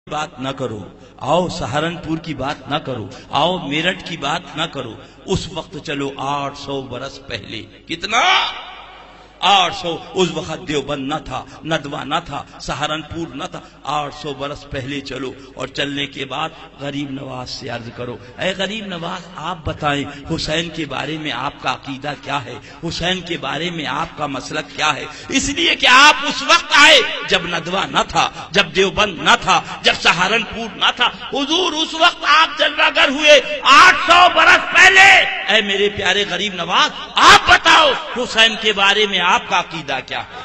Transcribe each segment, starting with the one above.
بات نہ کرو، آؤ سہارنپور کی بات نہ کرو، آؤ میرٹھ کی بات نہ کرو۔ اس وقت چلو 800 برس پہلے، کتنا؟ 800۔ اس وقت دیوبند نہ تھا، ندوہ نہ تھا، سہارنپور نہ تھا۔ 800 برس پہلے چلو، اور چلنے کے بعد غریب نواز سے عرض کرو، اے غریب نواز آپ بتائیں حسین کے بارے میں آپ کا عقیدہ کیا ہے، حسین کے بارے میں آپ کا مسلک کیا ہے؟ اس لیے کہ آپ اس وقت آئے جب ندوہ نہ تھا، جب دیوبند نہ تھا، جب سہارنپور نہ تھا۔ حضور اس وقت آپ جلوہ گر ہوئے 800 برس پہلے۔ اے میرے پیارے غریب نواز آپ بتاؤ حسین کے بارے میں آپ کا عقیدہ کیا ہے؟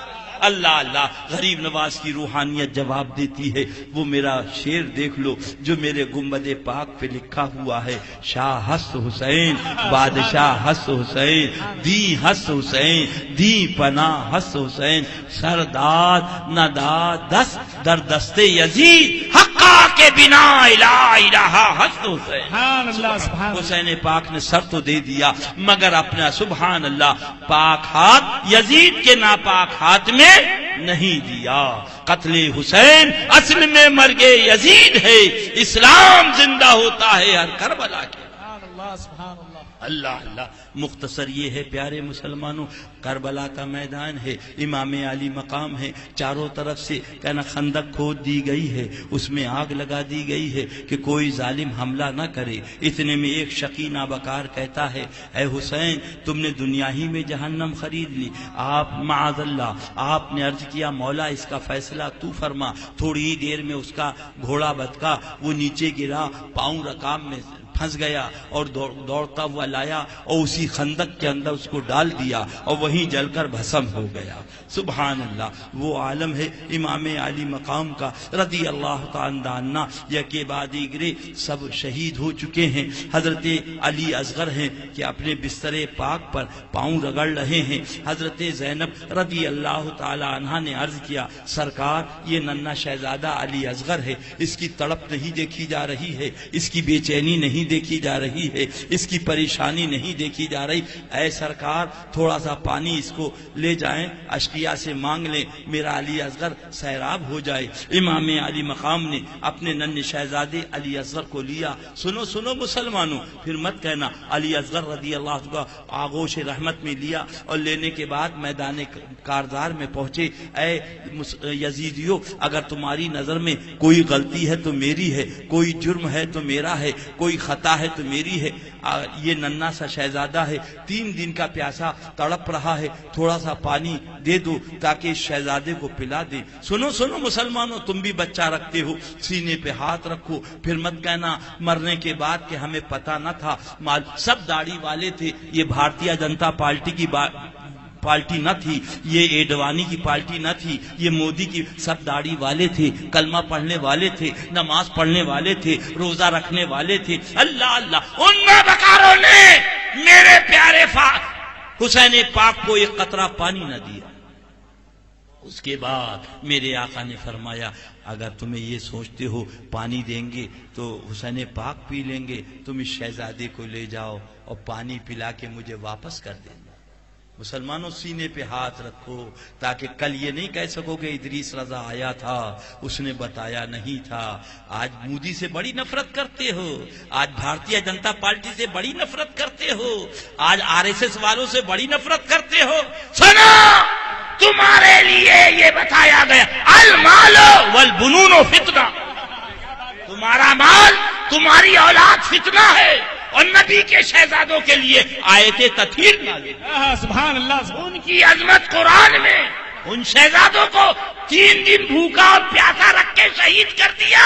اللہ اللہ، غریب نواز کی روحانیت جواب دیتی ہے۔ وہ میرا شعر دیکھ لو جو میرے گنبد پاک پہ لکھا ہوا ہے، شاہ ہست حسین، بادشاہ ہست حسین، دی ہست حسین، دی پناہ ہست حسین، سرداد نداد دست در دست یزید، حقا کے بنا الہ الہ ہست حسین۔ سبحان اللہ، سبحان اللہ۔ حسین پاک نے سر تو دے دیا مگر اپنا سبحان اللہ پاک ہاتھ یزید کے ناپاک ہاتھ میں نہیں دیا۔ قتل حسین اصل میں مرگ یزید ہے، اسلام زندہ ہوتا ہے ہر کربلا کے۔ سبحان اللہ، سبحان اللہ۔ اللہ اللہ، مختصر یہ ہے پیارے مسلمانوں، کربلا کا میدان ہے، امام علی مقام ہے، چاروں طرف سے کہنا خندق کھود دی گئی ہے، اس میں آگ لگا دی گئی ہے کہ کوئی ظالم حملہ نہ کرے۔ اتنے میں ایک شقی نابکار کہتا ہے، اے حسین تم نے دنیا ہی میں جہنم خرید لی۔ آپ معاذ اللہ، آپ نے عرض کیا مولا اس کا فیصلہ تو فرما۔ تھوڑی ہی دیر میں اس کا گھوڑا بتکا وہ نیچے گرا، پاؤں رکام میں پھنس گیا، اور دوڑتا ہوا لایا اور اسی خندق کے اندر اس کو ڈال دیا اور وہیں جل کر بھسم ہو گیا۔ سبحان اللہ، وہ عالم ہے امام علی مقام کا رضی اللہ تعالی عنہ۔ یکے بعد دیگرے سب شہید ہو چکے ہیں۔ حضرت علی اصغر ہیں کہ اپنے بستر پاک پر پاؤں رگڑ رہے ہیں۔ حضرت زینب رضی اللہ تعالی عنہ نے عرض کیا، سرکار یہ ننھا شہزادہ علی اصغر ہے، اس کی تڑپ نہیں دیکھی جا رہی ہے، اس کی بے چینی نہیں دیکھی جا رہی ہے، اس کی پریشانی نہیں دیکھی جا رہی۔ اے سرکار تھوڑا سا پانی اس کو لے جائیں، اشقیا سے مانگ لیں، میرا علی اصغر سیراب ہو جائے۔ امام علی مقام نے اپنے ننھے شہزادے علی اصغر کو لیا۔ سنو سنو مسلمانوں، پھر مت کہنا، علی اصغر رضی اللہ عنہ کو آغوش رحمت میں لیا اور لینے کے بعد میدان کارزار میں پہنچے۔ اے یزیدیو، اگر تمہاری نظر میں کوئی غلطی ہے تو میری ہے، کوئی جرم ہے تو میرا ہے، کوئی خطا ہے تو میری ہے۔ یہ ننھا سا شہزادہ ہے، 3 دن کا پیاسا تڑپ رہا ہے، تھوڑا سا پانی دے دو تاکہ اس شہزادے کو پلا دے۔ سنو سنو مسلمانوں، تم بھی بچہ رکھتے ہو، سینے پہ ہاتھ رکھو، پھر مت کہنا مرنے کے بعد کہ ہمیں پتہ نہ تھا۔ سب داڑھی والے تھے، یہ بھارتیہ جنتا پارٹی کی پارٹی نہ تھی، یہ ایڈوانی کی پارٹی نہ تھی، یہ مودی کی، سب داڑھی والے تھے، کلمہ پڑھنے والے تھے، نماز پڑھنے والے تھے، روزہ رکھنے والے تھے۔ اللہ اللہ، ان نابکاروں نے میرے پیارے حسین پاک کو ایک قطرہ پانی نہ دیا۔ اس کے بعد میرے آقا نے فرمایا، اگر تمہیں یہ سوچتے ہو پانی دیں گے تو حسین پاک پی لیں گے، تم اس شہزادے کو لے جاؤ اور پانی پلا کے مجھے واپس کر دینا۔ مسلمانوں سینے پہ ہاتھ رکھو تاکہ کل یہ نہیں کہہ سکو کہ ادریس رضا آیا تھا اس نے بتایا نہیں تھا۔ آج مودی سے بڑی نفرت کرتے ہو، آج بھارتیہ جنتا پارٹی سے بڑی نفرت کرتے ہو، آج RSS والوں سے بڑی نفرت کرتے ہو۔ سنو، تمہارے لیے یہ بتایا گیا، المال والبنون فتنہ، تمہارا مال تمہاری اولاد فتنہ ہے، اور نبی کے شہزادوں کے لیے آیت تطہیر نازل۔ سبحان اللہ۔ ان کی عظمت قرآن میں، ان شہزادوں کو 3 دن بھوکا اور پیاسا رکھ کے شہید کر دیا۔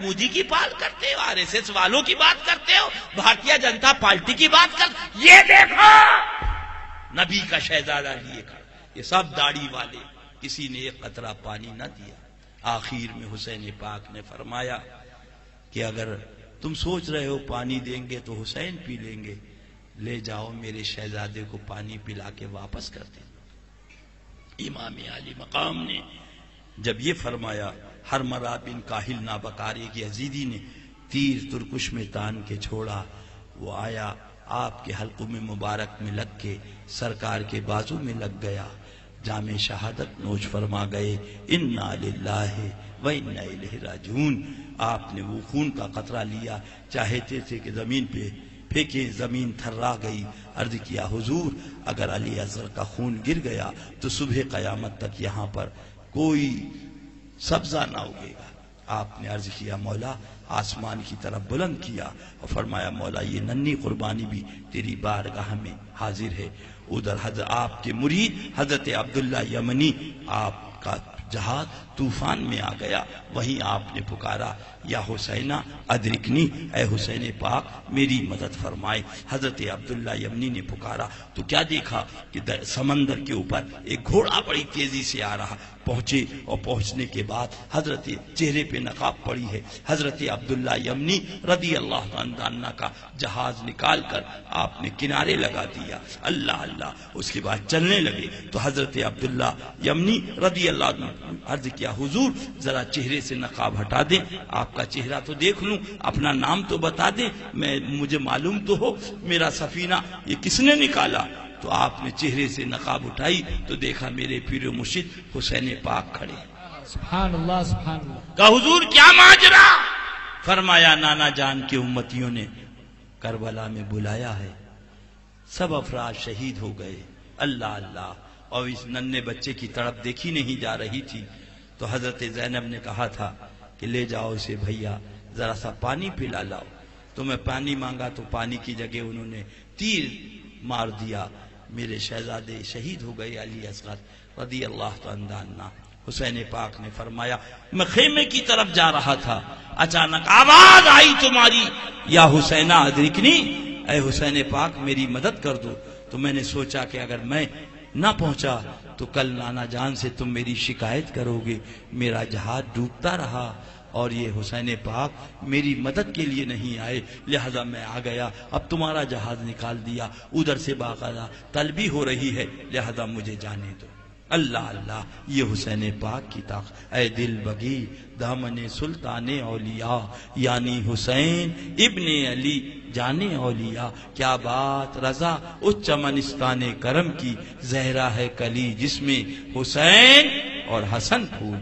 مودی کی بات کرتے ہو، RSS والوں کی بات کرتے ہو، بھارتیہ جنتا پارٹی کی بات کرتے، یہ دیکھو نبی کا شہزادہ لیے کھڑا، یہ سب داڑھی والے، کسی نے ایک قطرہ پانی نہ دیا۔ آخر میں حسین پاک نے فرمایا کہ اگر تم سوچ رہے ہو پانی دیں گے تو حسین پی لیں گے، لے جاؤ میرے شہزادے کو پانی پلا کے واپس کر دیں۔ امام علی مقام نے جب یہ فرمایا، ہرمرا بن کاہل نابکارے کی یزیدی نے تیر ترکش میں تان کے چھوڑا، وہ آیا آپ کے حلقوں میں مبارک میں لگ کے سرکار کے بازو میں لگ گیا، جام شہادت نوش فرما گئے۔ انا للہ و انا الیہ راجعون۔ آپ نے وہ خون کا قطرہ لیا، چاہتے تھے کہ زمین پہ پھینکے، زمین تھرا گئی۔ عرض کیا حضور اگر علی اصغر کا خون گر گیا تو صبح قیامت تک یہاں پر کوئی سبزہ نہ اگے گا۔ آپ نے عرض کیا مولا، آسمان کی طرف بلند کیا اور فرمایا مولا یہ ننھی قربانی بھی تیری بارگاہ میں حاضر ہے۔ ادھر حضرت آپ کے مرید حضرت عبداللہ یمنی، آپ کا جہاز طوفان میں آ گیا، وہیں آپ نے پکارا یا حسینہ ادرکنی، اے حسین پاک میری مدد فرمائے۔ حضرت عبداللہ یمنی نے پکارا تو کیا دیکھا کہ سمندر کے اوپر ایک گھوڑا بڑی تیزی سے آ رہا۔ پہنچے اور پہنچنے کے بعد حضرت چہرے پہ نقاب پڑی ہے، حضرت عبداللہ یمنی رضی اللہ عنہ کا جہاز نکال کر آپ نے کنارے لگا دیا۔ اللہ اللہ، اس کے بعد چلنے لگے تو حضرت عبداللہ یمنی رضی اللہ عنہ عرض کیا حضور ذرا چہرے سے نقاب ہٹا دیں، آپ کا چہرہ تو دیکھ لوں، اپنا نام تو بتا دیں، مجھے معلوم تو ہو میرا سفینہ یہ کس نے نکالا۔ تو آپ نے چہرے سے نقاب اٹھائی تو دیکھا میرے پیر و مرشد حسین پاک کھڑے۔ سبحان اللہ سبحان اللہ۔ کہا حضور کیا ماجرا؟ فرمایا نانا جان کے امتیوں نے کربلا میں بلایا ہے، سب افراد شہید ہو گئے۔ اللہ اللہ، اور اس ننھے بچے کی طرف دیکھی نہیں جا رہی تھی تو حضرت زینب نے کہا تھا کہ لے جاؤ اسے بھیا، ذرا سا پانی پلا لاؤ۔ تو میں پانی مانگا تو پانی کی جگہ انہوں نے تیر مار دیا۔ میرے شہزادے شہید ہو گئے علی اصغر رضی اللہ تعالیٰ عنہ۔ حسین پاک نے فرمایا میں خیمے کی طرف جا رہا تھا، اچانک آواز آئی تمہاری یا حسینہ ادرکنی، اے حسین پاک میری مدد کر دو۔ تو میں نے سوچا کہ اگر میں نہ پہنچا تو کل نانا جان سے تم میری شکایت کرو گے، میرا جہاز ڈوبتا رہا اور یہ حسین پاک میری مدد کے لیے نہیں آئے، لہذا میں آ گیا، اب تمہارا جہاز نکال دیا، ادھر سے باقاعدہ طلبی ہو رہی ہے، لہذا مجھے جانے دو۔ اللہ اللہ، یہ حسین پاک کی طاقت۔ اے دل بگی دامن سلطان اولیاء یعنی حسین ابن علی جانے اولیاء، کیا بات رضا اس چمنستان کرم کی، زہرا ہے کلی جس میں حسین اور حسن پھول۔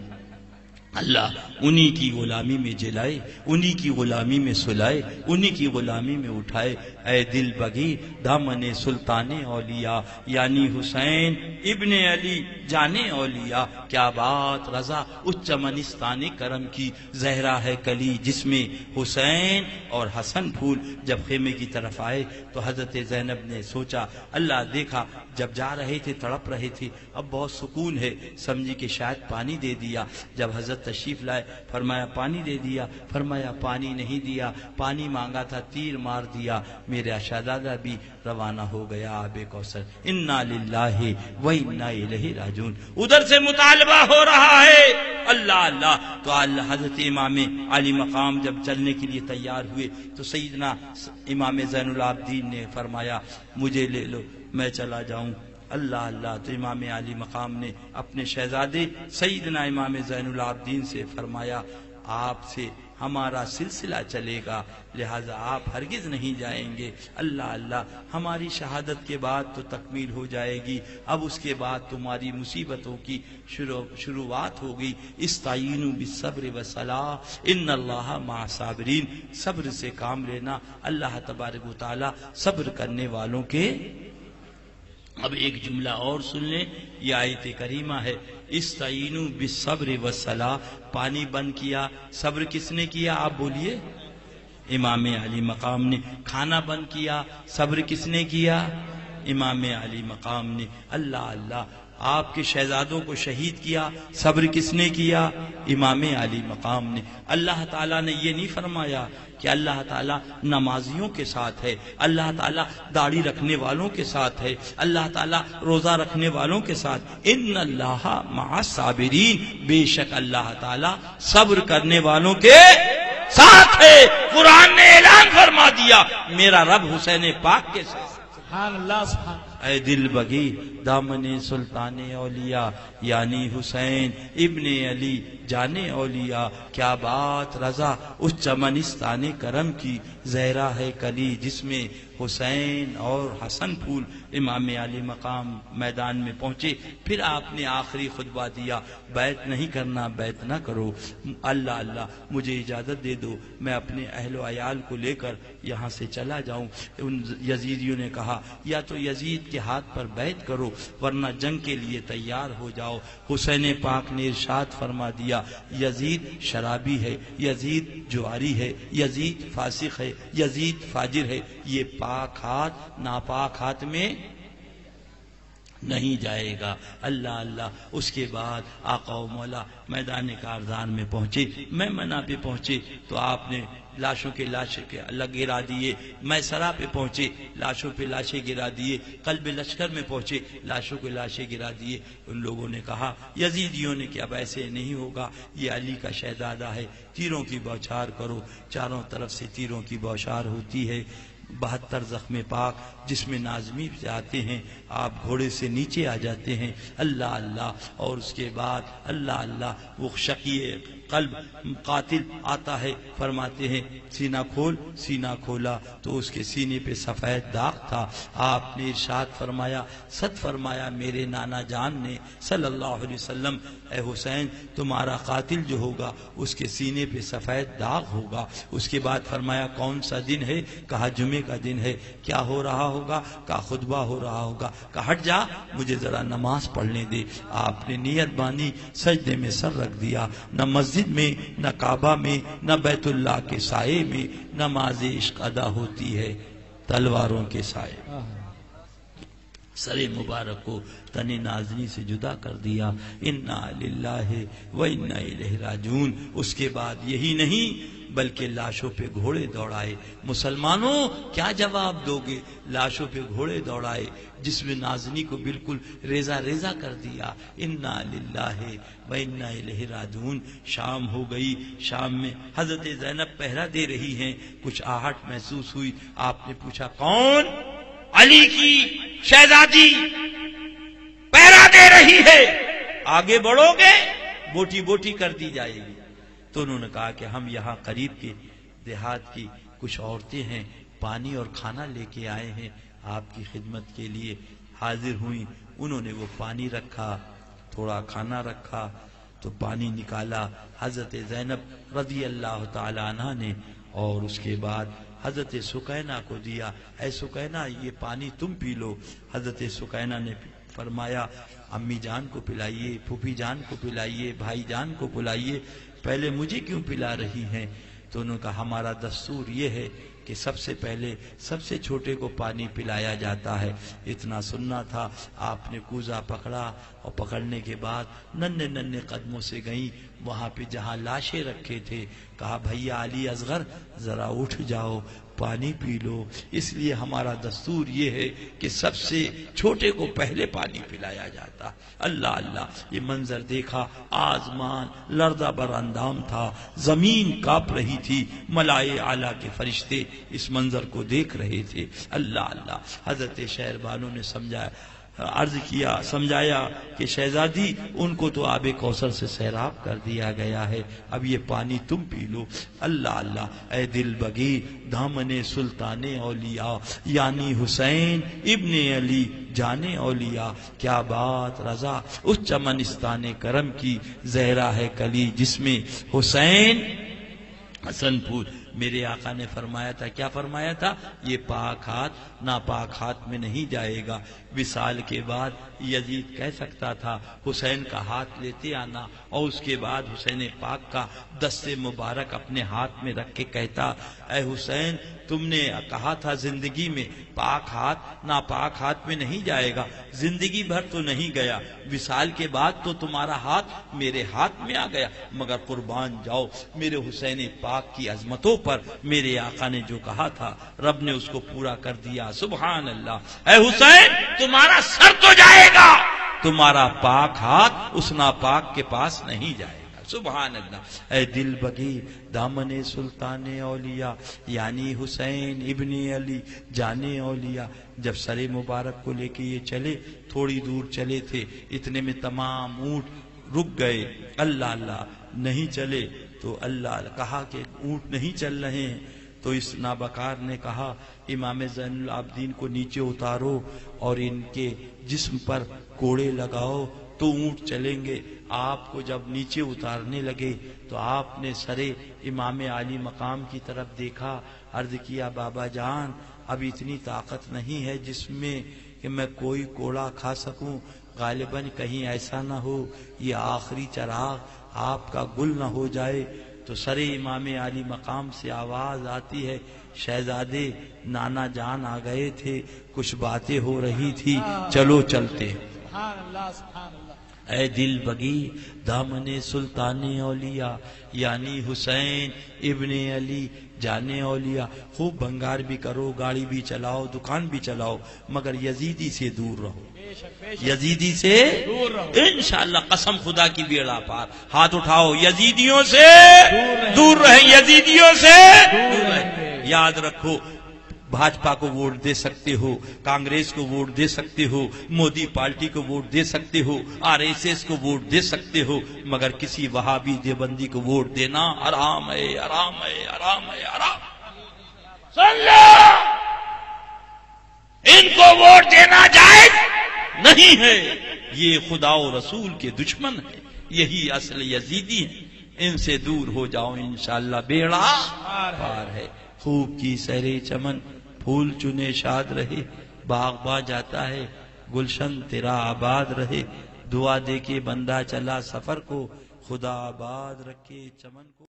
اللہ انہی کی غلامی میں جلائے، انہی کی غلامی میں سلائے، انہی کی غلامی میں اٹھائے۔ اے دل بگی دامن سلطان اولیاء یعنی حسین ابن علی جانے اولیاء، کیا بات رضا اس چمنستان کرم کی، زہرا ہے کلی جس میں حسین اور حسن پھول۔ جب خیمے کی طرف آئے تو حضرت زینب نے سوچا، اللہ دیکھا جب جا رہے تھے تڑپ رہے تھے، اب بہت سکون ہے، سمجھی کہ شاید پانی دے دیا۔ جب حضرت تشریف لائے فرمایا پانی دے دیا، فرمایا پانی نہیں دیا، پانی مانگا تھا تیر مار دیا، میرا شہزادہ بھی روانہ ہو گیا آب کوثر۔ انا للہ و انا الیہ راجعون۔ ادھر سے مطالبہ ہو رہا ہے، اللہ اللہ۔ تو حضرت امام علی مقام جب چلنے کے لیے تیار ہوئے تو سیدنا امام زین العابدین نے فرمایا مجھے لے لو میں چلا جاؤں۔ اللہ اللہ، تو امام علی مقام نے اپنے شہزادے سیدنا امام زین العابدین سے فرمایا آپ سے ہمارا سلسلہ چلے گا، لہذا آپ ہرگز نہیں جائیں گے۔ اللہ اللہ، ہماری شہادت کے بعد تو تکمیل ہو جائے گی، اب اس کے بعد تمہاری مصیبتوں کی شروعات ہوگی۔ استعینوا بالصبر والصلاۃ ان اللہ مع الصابرین، صبر سے کام لینا، اللہ تبارک و تعالی صبر کرنے والوں کے۔ اب ایک جملہ اور سن لیں، یہ آیت کریمہ ہے، استعینوا بالصبر والصلاۃ، پانی بند کیا، صبر کس نے کیا آپ بولیے؟ امام علی مقام نے۔ کھانا بند کیا، صبر کس نے کیا؟ امام علی مقام نے۔ اللہ اللہ، آپ کے شہزادوں کو شہید کیا، صبر کس نے کیا؟ امام علی مقام نے۔ اللہ تعالیٰ نے یہ نہیں فرمایا کہ اللہ تعالیٰ نمازیوں کے ساتھ ہے، اللہ تعالیٰ داڑھی رکھنے والوں کے ساتھ ہے، اللہ تعالیٰ روزہ رکھنے والوں کے ساتھ۔ ان اللہ مع الصابرین، بے شک اللہ تعالیٰ صبر کرنے والوں کے ساتھ ہے۔ قرآن نے اعلان فرما دیا میرا رب حسین پاک کے ساتھ۔ سبحان اللہ سبحان اللہ۔ اے دل بگی دامن سلطان اولیاء یعنی حسین ابن علی جانے اولیاء، کیا بات رضا اس چمنستان کرم کی، زہرا ہے کلی جس میں حسین اور حسن پھول۔ امام علی مقام میدان میں پہنچے، پھر آپ نے آخری خطبہ دیا، بیعت نہیں کرنا بیعت نہ کرو، اللہ اللہ مجھے اجازت دے دو میں اپنے اہل و عیال کو لے کر یہاں سے چلا جاؤں۔ ان یزیدیوں نے کہا یا تو یزید کے ہاتھ پر بیعت کرو ورنہ جنگ کے لیے تیار ہو جاؤ۔ حسین پاک نے ارشاد فرما دیا، یزید شرابی ہے، یزید جواری ہے، یزید فاسق ہے، یزید فاجر ہے، یہ پاک ہاتھ ناپاک ہاتھ میں نہیں جائے گا۔ اللہ اللہ۔ اس کے بعد آقا و مولا میدان کارزان میں پہنچے، میمنہ پہ پہنچے تو آپ نے لاشوں کے لاشیں گرا دیے، میسرہ پہ پہنچے لاشوں پہ لاشیں گرا دیے، قلب لشکر میں پہنچے لاشوں کے لاشیں گرا دیے۔ ان لوگوں نے کہا یزیدیوں نے کہ اب ایسے نہیں ہوگا، یہ علی کا شہزادہ ہے، تیروں کی بوچھار کرو۔ چاروں طرف سے تیروں کی بوچھار ہوتی ہے۔ 72 زخم پاک جس میں نازمی جاتے ہیں، آپ گھوڑے سے نیچے آ جاتے ہیں، اللہ اللہ۔ اور اس کے بعد اللہ اللہ وہ شقی قلب قاتل آتا ہے، فرماتے ہیں سینہ کھول، سینہ کھولا تو اس کے سینے پہ سفید داغ تھا۔ آپ نے ارشاد فرمایا، صد فرمایا میرے نانا جان نے صلی اللہ علیہ وسلم، اے حسین تمہارا قاتل جو ہوگا اس کے سینے پہ سفید داغ ہوگا۔ اس کے بعد فرمایا کون سا دن ہے؟ کہا جمعے کا دن ہے۔ کیا ہو رہا ہوگا؟ کہا خطبہ ہو رہا ہوگا۔ کہا ہٹ جا مجھے ذرا نماز پڑھنے دے۔ آپ نے نیت باندھی، سجدے میں سر رکھ دیا۔ نہ مسجد میں، نہ کعبہ میں، نہ بیت اللہ کے سائے میں نماز عشق ادا ہوتی ہے، تلواروں کے سائے میں۔ سر مبارک کو تن نازنی سے جدا کر دیا۔ انا للہ و انا الیہ راجعون۔ اس کے بعد یہی نہیں بلکہ لاشوں پہ گھوڑے دوڑائے۔ مسلمانوں کیا جواب دو گے؟ لاشوں پہ گھوڑے دوڑائے، جس میں نازنی کو بالکل ریزہ ریزہ کر دیا۔ انا للہ و انا الیہ راجعون۔ شام ہو گئی، شام میں حضرت زینب پہرا دے رہی ہیں، کچھ آہٹ محسوس ہوئی۔ آپ نے پوچھا کون؟ علی کی شہزادی پہرا دے رہی ہے، آگے بڑھو گے بوٹی بوٹی کر دی جائے گی۔ تو انہوں نے کہا کہ ہم یہاں قریب کے دیہات کی کچھ عورتیں ہیں، پانی اور کھانا لے کے آئے ہیں، آپ کی خدمت کے لیے حاضر ہوئیں۔ انہوں نے وہ پانی رکھا، تھوڑا کھانا رکھا تو پانی نکالا حضرت زینب رضی اللہ تعالی عنہ نے، اور اس کے بعد حضرت سکینہ کو دیا۔ اے سکینہ یہ پانی تم پی لو۔ حضرت سکینہ نے فرمایا امی جان کو پلائیے، پھوپھی جان کو پلائیے، بھائی جان کو پلائیے، پہلے مجھے کیوں پلا رہی ہیں؟ تو انہوں نے کہا ہمارا دستور یہ ہے کہ سب سے پہلے سب سے چھوٹے کو پانی پلایا جاتا ہے۔ اتنا سننا تھا۔ آپ نے کوزہ پکڑا اور پکڑنے کے بعد ننھے ننھے قدموں سے گئیں وہاں پہ جہاں لاشیں رکھے تھے، کہا بھیا علی اصغر ذرا اٹھ جاؤ پانی پی لو۔ اس لیے ہمارا دستور یہ ہے کہ سب سے چھوٹے کو پہلے پانی پلایا جاتا۔ اللہ اللہ۔ یہ منظر دیکھا، آسمان لرزہ بر اندام تھا، زمین کانپ رہی تھی، ملائے اعلیٰ کے فرشتے اس منظر کو دیکھ رہے تھے۔ اللہ اللہ۔ حضرت شہربانو نے سمجھایا کہ شہزادی ان کو تو آب کوثر سے سیراب کر دیا گیا ہے، اب یہ پانی تم پی لو۔ اللہ اللہ۔ اے دل بگی دامن سلطان اولیاء یعنی حسین ابن علی جانے اولیاء، کیا بات رضا اس چمنستان کرم کی، زہرا ہے کلی جس میں حسین حسن پھول۔ میرے آقا نے فرمایا تھا، کیا فرمایا تھا؟ یہ پاک ہاتھ ناپاک ہاتھ میں نہیں جائے گا۔ وصال کے بعد یزید کہہ سکتا تھا حسین کا ہاتھ لیتے آنا، اور اس کے بعد حسین پاک کا دست مبارک اپنے ہاتھ میں رکھ کے کہتا اے حسین تم نے کہا تھا زندگی میں پاک ہاتھ ناپاک ہاتھ میں نہیں جائے گا، زندگی بھر تو نہیں گیا، وصال کے بعد تو تمہارا ہاتھ میرے ہاتھ میں آ گیا، مگر قربان جاؤ میرے حسین پاک کی عظمتوں پر میرے آقا نے جو کہا تھا رب نے اس کو پورا کر دیا۔ سبحان اللہ۔ اے حسین تمہارا سر تو جائے گا، تمہارا پاک ہاتھ اس ناپاک کے پاس نہیں جائے گا۔ سبحان اللہ۔ اے دل بگیر دامن سلطان اولیاء یعنی حسین ابن علی جانے اولیاء، جب سر مبارک کو لے کے یہ چلے، تھوڑی دور چلے تھے، اتنے میں تمام اونٹ رک گئے۔ اللہ اللہ۔ نہیں چلے تو اللہ کہا کہ اونٹ نہیں چل رہے ہیں، تو اس نابکار نے کہا امام زین العابدین کو نیچے اتارو اور ان کے جسم پر کوڑے لگاؤ تو اونٹ چلیں گے۔ آپ کو جب نیچے اتارنے لگے تو آپ نے سرے امام عالی مقام کی طرف دیکھا، عرض کیا بابا جان اب اتنی طاقت نہیں ہے جس میں کہ میں کوئی کوڑا کھا سکوں، غالباً کہیں ایسا نہ ہو یہ آخری چراغ آپ کا گل نہ ہو جائے۔ تو سرے امام عالی مقام سے آواز آتی ہے، شہزادے نانا جان آ گئے تھے، کچھ باتیں ہو رہی تھی، چلو چلتے۔ سبحان اللہ سبحان اللہ۔ اے دل بگی دامن سلطان اولیاء یعنی حسین ابن علی جانے اولیاء، خوب بنگار بھی کرو، گاڑی بھی چلاؤ، دکان بھی چلاؤ، مگر یزیدی سے دور رہو، بے شک بے شک یزیدی سے دور رہو۔ انشاءاللہ قسم خدا کی بیڑا پار، ہاتھ اٹھاؤ، یزیدیوں سے دور رہیں، یزیدیوں سے دور رہیں۔ یاد رکھو بھاجپا کو ووٹ دے سکتے ہو، کانگریس کو ووٹ دے سکتے ہو، مودی پارٹی کو ووٹ دے سکتے ہو، RSS کو ووٹ دے سکتے ہو، مگر کسی وہابی دیوبندی کو ووٹ دینا حرام ہے، حرام ہے، حرام ہے، حرام۔ سن لو، ان کو ووٹ دینا جائز نہیں ہے، یہ خدا و رسول کے دشمن ہے، یہی اصل یزیدی ہیں، ان سے دور ہو جاؤ، انشاءاللہ بیڑا پار ہے۔ خوب کی سہرے چمن، پھول چنے شاد رہے، باغ باں جاتا ہے، گلشن تیرا آباد رہے، دعا دے کے بندہ چلا سفر کو، خدا آباد رکھے چمن کو۔